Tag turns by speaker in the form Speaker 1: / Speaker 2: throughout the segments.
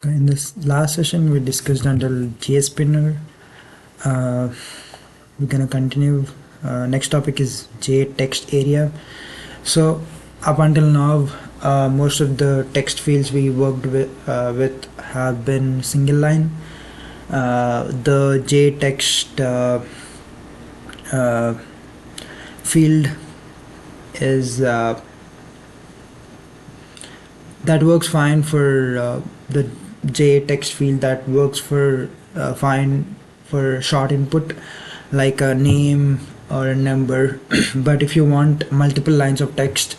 Speaker 1: In this last session, we discussed until JSpinner. We're gonna continue. Next topic is JTextArea. So up until now, most of the text fields we worked with have been single line. The JText field is that works fine for the JText field that works for fine for short input like a name or a number. But if you want multiple lines of text,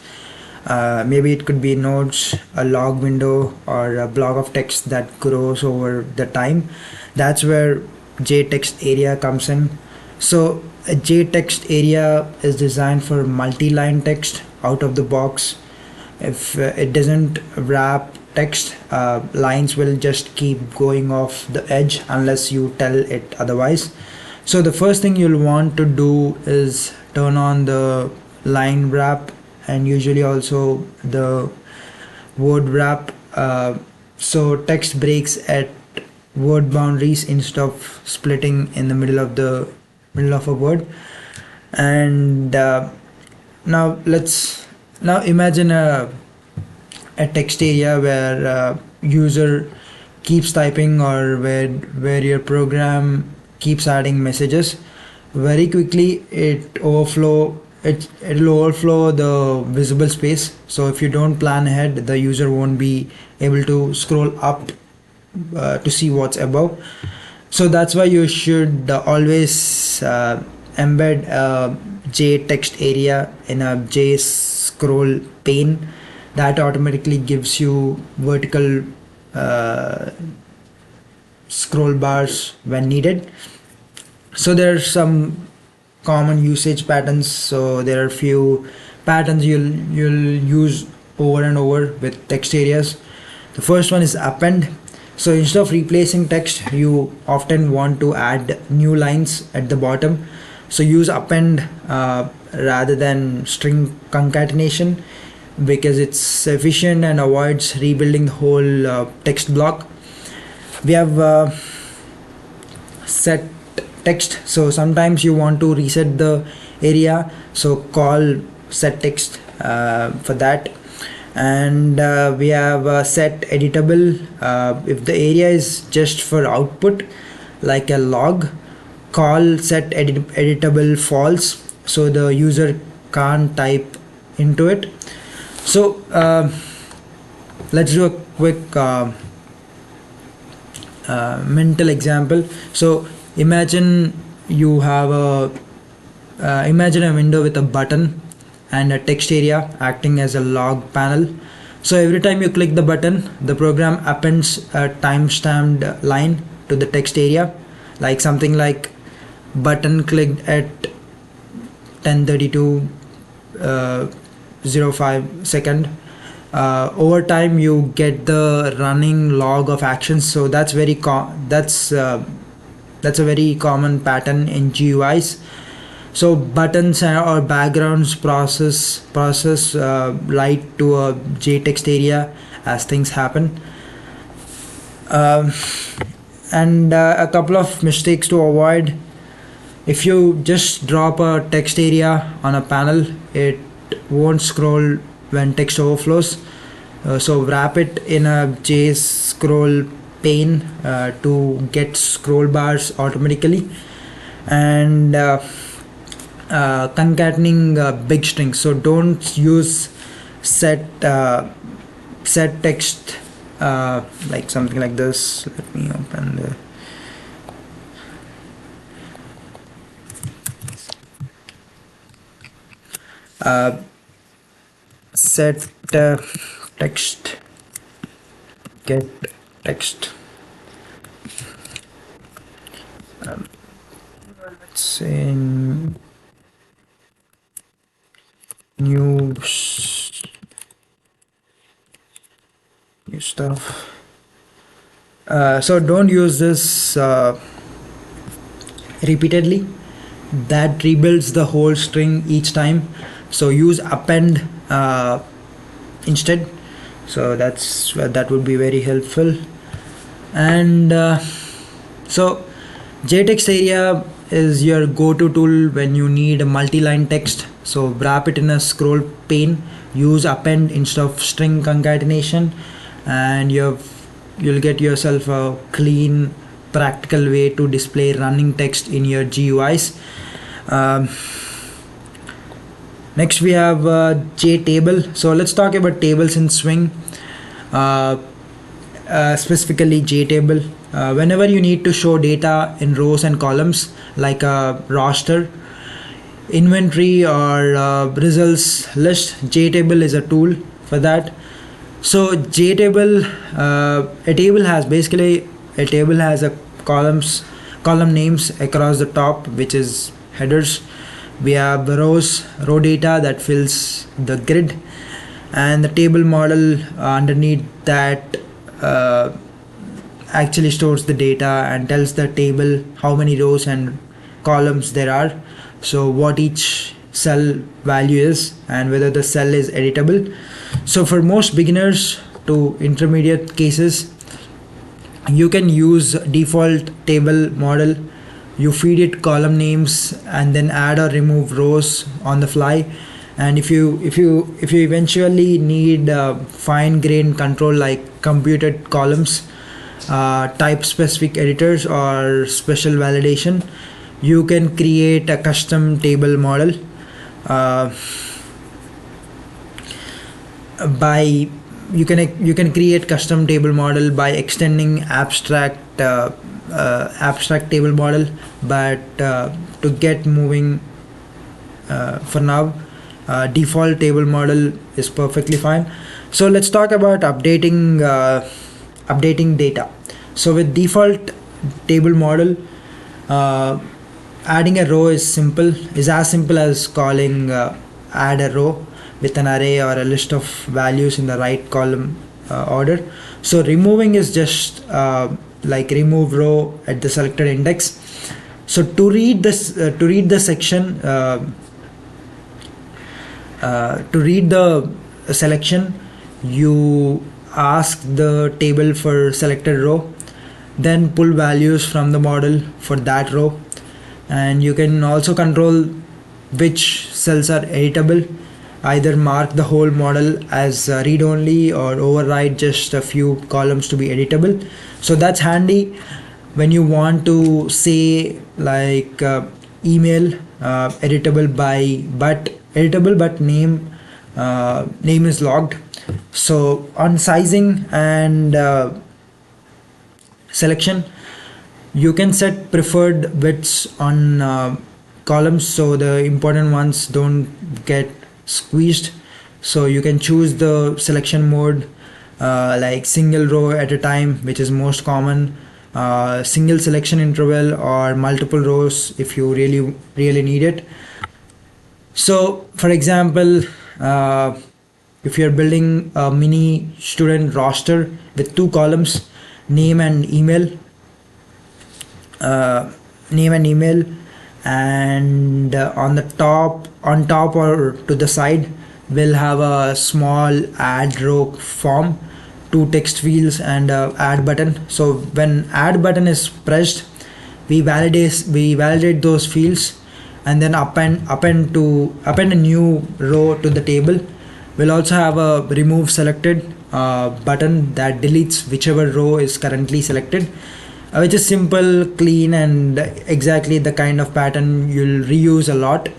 Speaker 1: maybe it could be notes, a log window, or a block of text that grows over the time, that's where JTextArea comes in. So a JTextArea is designed for multi-line text out of the box. If it doesn't wrap text, lines will just keep going off the edge unless you tell it otherwise. So the first thing you'll want to do is turn on the line wrap and usually also the word wrap, so text breaks at word boundaries instead of splitting in the middle of a word. And now imagine a text area where user keeps typing, or where your program keeps adding messages. Very quickly it'll overflow the visible space. So if you don't plan ahead, the user won't be able to scroll up to see what's above. So that's why you should always embed JTextArea in a JScrollPane. That automatically gives you vertical scroll bars when needed. So there are some common usage patterns. So there are few patterns you'll use over and over with text areas. The first one is append. So instead of replacing text, you often want to add new lines at the bottom. So use append rather than string concatenation, because it's efficient and avoids rebuilding the whole text block. We have set text. So sometimes you want to reset the area, so call set text for that. And we have set editable. If the area is just for output like a log, call set editable false, so the user can't type into it. So let's do a quick mental example. So imagine you have a window with a button and a text area acting as a log panel. So every time you click the button, the program appends a timestamped line to the text area, like something like button clicked at 10:32:05 second. Over time you get the running log of actions. So that's a very common pattern in GUIs. So buttons or backgrounds process write to a JTextArea as things happen. And a couple of mistakes to avoid. If you just drop a text area on a panel, it won't scroll when text overflows. So wrap it in a JScrollPane to get scroll bars automatically. And concatenating big strings. So don't use set text like something like this. Let me open the set text get text. Let's say new stuff. So don't use this repeatedly. That rebuilds the whole string each time. So use append instead. So that would be very helpful. And so JTextArea is your go-to tool when you need a multi-line text. So wrap it in a scroll pane, use append instead of string concatenation, and you'll get yourself a clean, practical way to display running text in your GUIs. Next we have JTable. So let's talk about tables in Swing, specifically JTable. Whenever you need to show data in rows and columns like a roster, inventory, or results list, JTable is a tool for that. So JTable, a table has a column names across the top, which is headers. We have row data that fills the grid, and the table model underneath that actually stores the data and tells the table how many rows and columns there are, so what each cell value is and whether the cell is editable. So for most beginners to intermediate cases, you can use default table model. You feed it column names and then add or remove rows on the fly. And if you eventually need fine grained control like computed columns, type specific editors, or special validation, you can create a custom table model you can create custom table model by extending abstract table model, but to get moving for now, default table model is perfectly fine. So let's talk about updating data. So with default table model, adding a row is as simple as calling add a row with an array or a list of values in the right column order. So removing is just like remove row at the selected index. So to read the section, to read the selection, you ask the table for selected row, then pull values from the model for that row, and you can also control which cells are editable. Either mark the whole model as read only or override just a few columns to be editable. So that's handy when you want to say like email editable but name is logged. So on sizing and selection, you can set preferred widths on columns so the important ones don't get squeezed. So you can choose the selection mode like single row at a time, which is most common, single selection interval, or multiple rows if you really need it. So for example, if you're building a mini student roster with two columns, name and email, and on top or to the side, we'll have a small add row form, two text fields, and a add button. So when add button is pressed, we validate those fields and then append a new row to the table. We'll also have a remove selected button that deletes whichever row is currently selected, which is simple, clean, and exactly the kind of pattern you'll reuse a lot.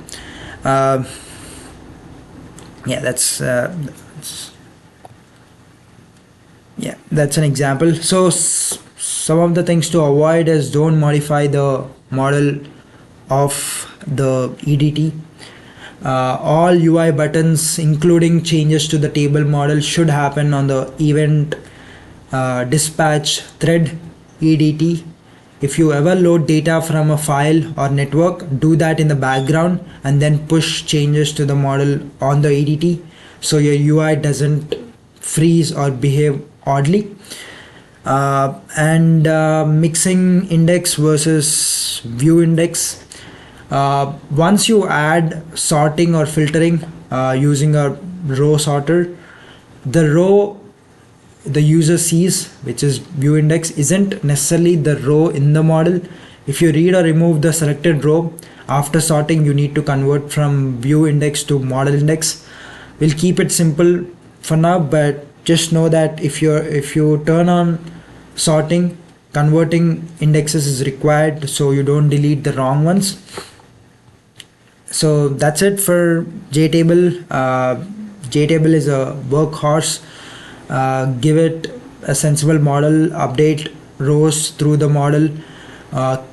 Speaker 1: That's an example. So some of the things to avoid is don't modify the model of the EDT. All UI buttons, including changes to the table model, should happen on the event dispatch thread EDT. If you ever load data from a file or network, do that in the background and then push changes to the model on the EDT so your UI doesn't freeze or behave oddly. And mixing index versus view index. Once you add sorting or filtering using a row sorter, the row the user sees, which is view index, isn't necessarily the row in the model. If you read or remove the selected row after sorting, you need to convert from view index to model index. We'll keep it simple for now, but just know that if you turn on sorting, converting indexes is required so you don't delete the wrong ones. So that's it for JTable. JTable is a workhorse. Give it a sensible model, update rows through the model,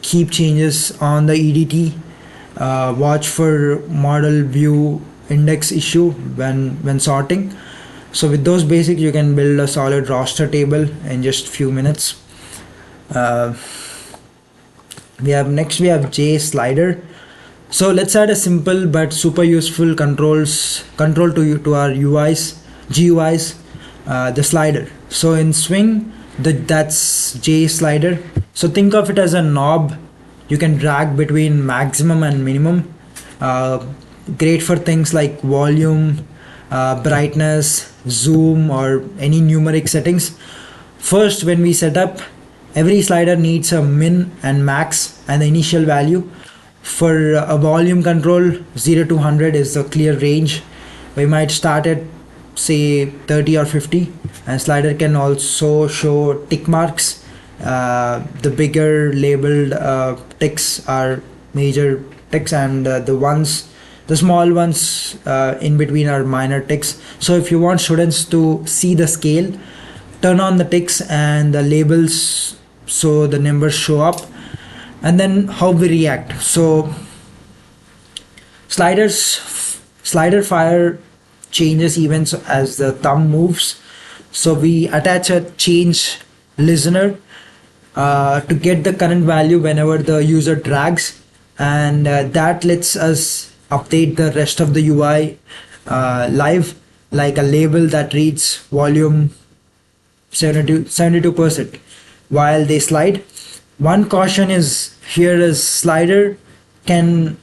Speaker 1: keep changes on the EDT, watch for model view index issue when sorting. So with those basics, you can build a solid roster table in just few minutes. We have JSlider. So let's add a simple but super useful control to our GUIs, the slider. So in Swing, that's JSlider. So think of it as a knob you can drag between maximum and minimum. Great for things like volume, brightness, zoom, or any numeric settings. First, when we set up, every slider needs a min and max and the initial value. For a volume control, 0 to 100 is the clear range. We might start at say 30 or 50, and slider can also show tick marks. The bigger labeled ticks are major ticks, and the small ones in between are minor ticks. So if you want students to see the scale, turn on the ticks and the labels so the numbers show up. And then how we react. So slider fire changes events as the thumb moves. So we attach a change listener to get the current value whenever the user drags, and that lets us update the rest of the UI live, like a label that reads volume 72% while they slide. One caution is slider can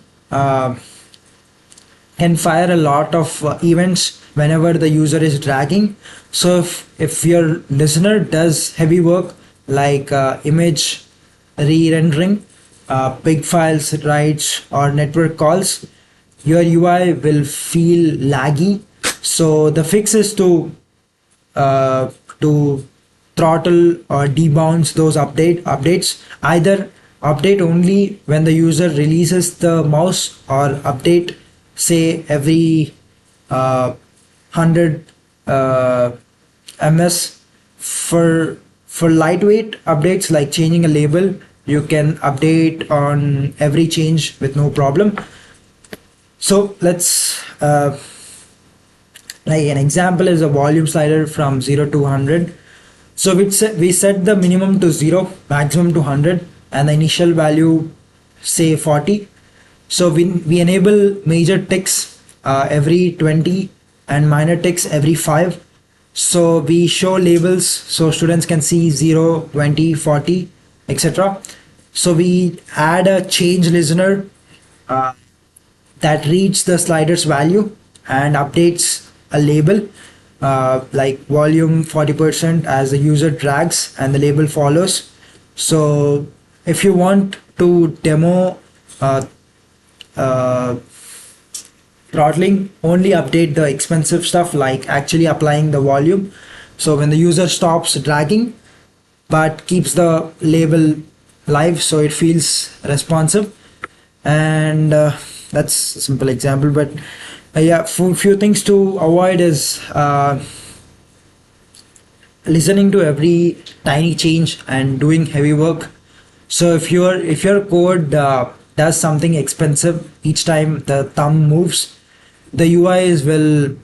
Speaker 1: fire a lot of events whenever the user is dragging. So if your listener does heavy work like image re-rendering, big files writes, or network calls, your UI will feel laggy. So the fix is to throttle or debounce those updates. Either update only when the user releases the mouse, or update say every 100 ms. For lightweight updates like changing a label, you can update on every change with no problem. So let's like an example is a volume slider from 0 to 100. So we set the minimum to 0, maximum to 100, and the initial value say 40. So we enable major ticks every 20 and minor ticks every 5. So we show labels so students can see 0, 20, 40, etc. So we add a change listener that reads the slider's value and updates a label like volume 40% as the user drags, and the label follows. So if you want to demo throttling, only update the expensive stuff like actually applying the volume. So when the user stops dragging but keeps the label live so it feels responsive. And that's a simple example, but yeah, few things to avoid is listening to every tiny change and doing heavy work. So if your code does something expensive each time the thumb moves, the UIs will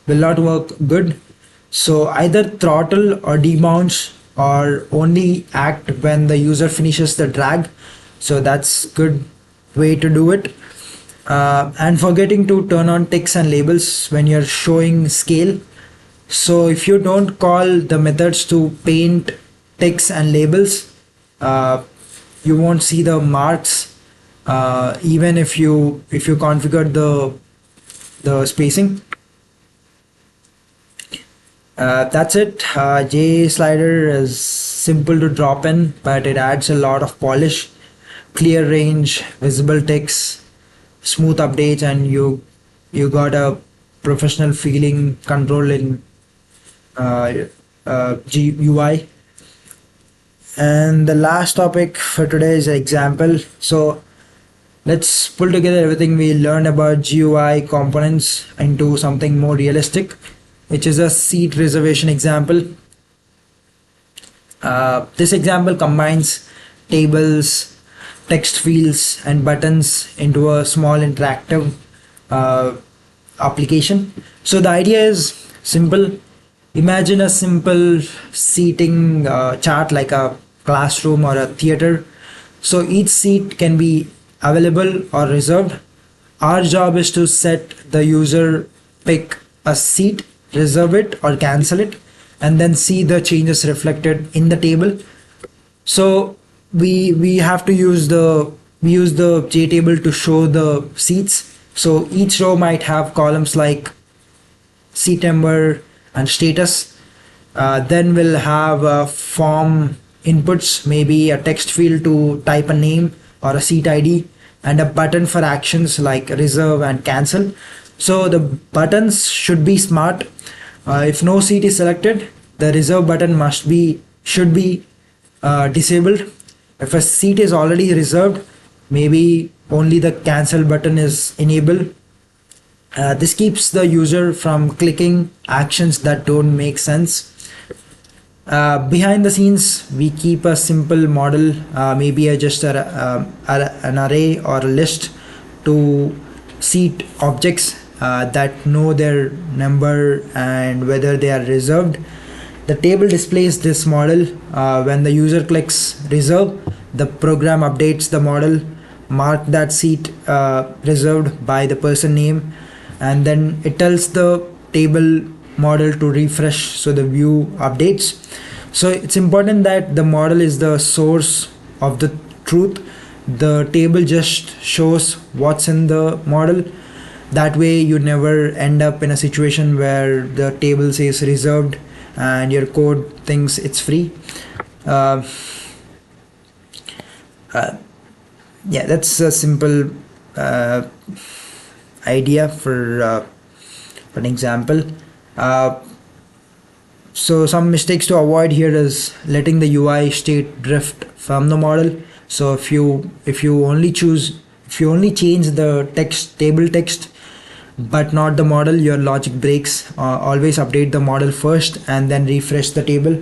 Speaker 1: not work good. So either throttle or debounce, or only act when the user finishes the drag. So that's good way to do it. And forgetting to turn on ticks and labels when you're showing scale. So if you don't call the methods to paint ticks and labels, you won't see the marks even if you configure the spacing. That's it. JSlider is simple to drop in, but it adds a lot of polish, clear range, visible text, smooth updates, and you got a professional feeling control in GUI. And the last topic for today is an example. So let's pull together everything we learned about GUI components into something more realistic, which is a seat reservation example. This example combines tables, text fields, and buttons into a small interactive application. So the idea is simple. Imagine a simple seating chart like a classroom or a theater. So each seat can be available or reserved. Our job is to set the user pick a seat, reserve it or cancel it, and then see the changes reflected in the table. So we have to use the JTable to show the seats. So each row might have columns like seat number and status. Then we'll have form inputs, maybe a text field to type a name or a seat ID, and a button for actions like reserve and cancel. So the buttons should be smart. If no seat is selected, the reserve button should be disabled. If a seat is already reserved, maybe only the cancel button is enabled. This keeps the user from clicking actions that don't make sense. Behind the scenes, we keep a simple model, maybe just an array or a list to seat objects that know their number and whether they are reserved. The table displays this model. When the user clicks reserve, the program updates the model, mark that seat reserved by the person name, and then it tells the table model to refresh so the view updates. So it's important that the model is the source of the truth. The table just shows what's in the model. That way you never end up in a situation where the table says reserved and your code thinks it's free. Yeah, that's a simple idea for an example. So some mistakes to avoid here is letting the UI state drift from the model. So if you only change the table text but not the model, your logic breaks. Always update the model first and then refresh the table.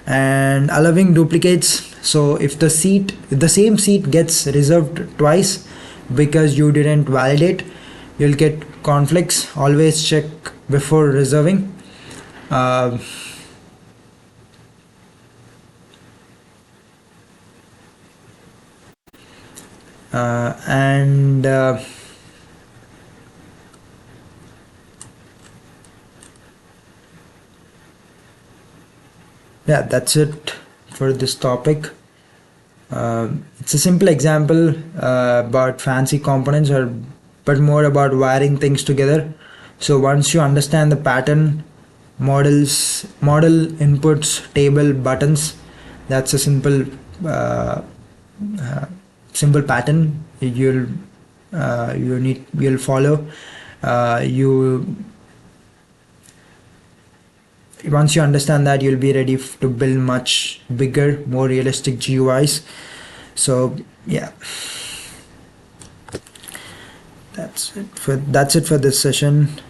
Speaker 1: And allowing duplicates. So if the same seat gets reserved twice because you didn't validate, you'll get conflicts. Always check before reserving. Yeah, that's it for this topic. It's a simple example about fancy components, but more about wiring things together. So once you understand the pattern, model inputs, table, buttons, that's a simple pattern you'll follow. Once you understand that, you'll be ready to build much bigger, more realistic GUIs. So yeah, that's it for this session.